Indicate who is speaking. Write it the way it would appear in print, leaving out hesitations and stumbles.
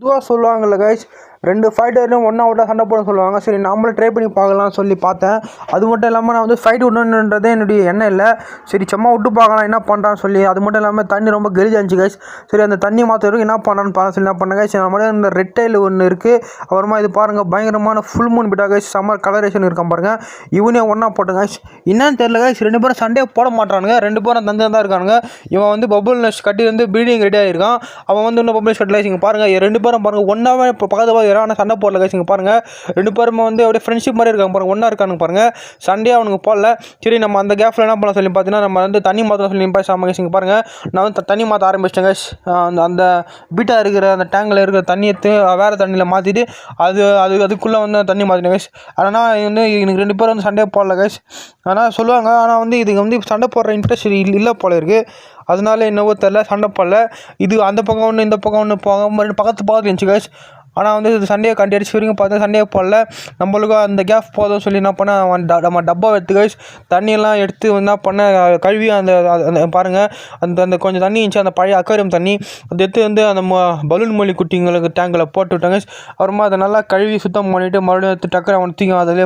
Speaker 1: பொதுவாக சொல்லுவாங்கல்ல கைஸ், 2 ஃபைட்டர்லையும் ஒன்றா விட்டா சண்டை போட சொல்லுவாங்க. சரி நாமளும் ட்ரை பண்ணி பார்க்கலாம்னு சொல்லி பார்த்தேன். அது மட்டும் இல்லாமல் நான் வந்து ஃபைட் விடணுன்றதே என்னுடைய எண்ணம் இல்லை. சரி சும்மா விட்டு பார்க்கலாம் என்ன பண்ணுறான்னு சொல்லி. அது மட்டும் இல்லாமல் தண்ணி ரொம்ப கெலிஜா இருந்துச்சு கைஸ். சரி அந்த தண்ணி மாற்றுறதுக்கு என்ன பண்ணான்னு பார்க்க சொல்லி என்ன பண்ண கைஸ், நம்ம இந்த ரெட் டைல் ஒன்று இருக்குது. அப்புறமா இது பாருங்கள் பயங்கரமான ஃபுல் மூன் பிட்டா கைஸ், சம்மர் கலரேஷன் இருக்கான் பாருங்கள். இவனே ஒன்றா போட்டேன் கைஸ். என்னன்னு தெரியல கைஸ், 2 பேரும் சண்டே போட மாட்டானுங்க. 2 பேரும் தந்து தான் இருக்கானுங்க. இவன் வந்து பபுள் நெஸ்ட் கட்டி வந்து ப்ரீடிங் ரெடி ஆகிருக்கான். அவன் வந்து இன்னும் பபுள் கட்டல. இங்கே பாருங்கள் 2 பேரும் பாருங்கள் ஒன்றாவே இப்போ பக்கத்து ஆனால் சண்டை போடல கைஸ். இங்கே பாருங்கள் 2 பேரும் வந்து அப்படியே ஃப்ரெண்ட்ஷிப் மாதிரி இருக்காங்க பாருங்கள், ஒன்றா இருக்கானுங்க பாருங்கள். சண்டே அவனுக்கு போடல. சரி நம்ம அந்த கேஃபில் என்ன பண்ண சொல்லி பார்த்தீங்கன்னா, நம்ம வந்து தண்ணி மாற்ற சொல்லி பேசாமல் கைஸ். இங்கே பாருங்கள் நான் வந்து தண்ணி மாற்ற ஆரம்பிச்சிட்டேன் கைஸ். அந்த பீட்டா இருக்கிற அந்த டேங்கில் இருக்கிற தண்ணி எடுத்து வேறு தண்ணியில் மாற்றிட்டு அதுக்குள்ளே வந்து தண்ணி மாற்றினேன் கைஸ். ஆனால் வந்து எனக்கு 2 பேரும் வந்து சண்டே போடல கைஸ். ஆனால் சொல்லுவாங்க, ஆனால் வந்து இதுக்கு வந்து சண்டை போடுற இன்ட்ரெஸ்ட் இல்லை போல இருக்குது. அதனால என்னவோ தெரில சண்டை போடல. இது அந்த பக்கம் ஒன்று இந்த பக்கம் ஒன்று பக்கத்து இருந்துச்சு கைஸ். ஆனால் வந்து இது சண்டையை கண்டி அடிச்சு வரைக்கும் பார்த்தா சண்டையை போடல. நம்மளுக்கு அந்த கேப் போதும் சொல்லி என்ன பண்ண நம்ம டப்பா எடுத்து கைஸ் தண்ணியெல்லாம் எடுத்து என்ன பண்ண கழுவி அந்த பாருங்கள் அந்த கொஞ்சம் தண்ணி இருந்துச்சு, அந்த பழைய அக்வேரியம் தண்ணி அதை எடுத்து வந்து அந்த பலூன் மொழி குட்டிங்களுக்கு டேங்கில் போட்டு விட்டாங்க. அப்புறமா அதை நல்லா கழுவி சுத்தம் பண்ணிவிட்டு மறுபடியும் எடுத்து டக்கரை அவனை தூக்கி அதிலே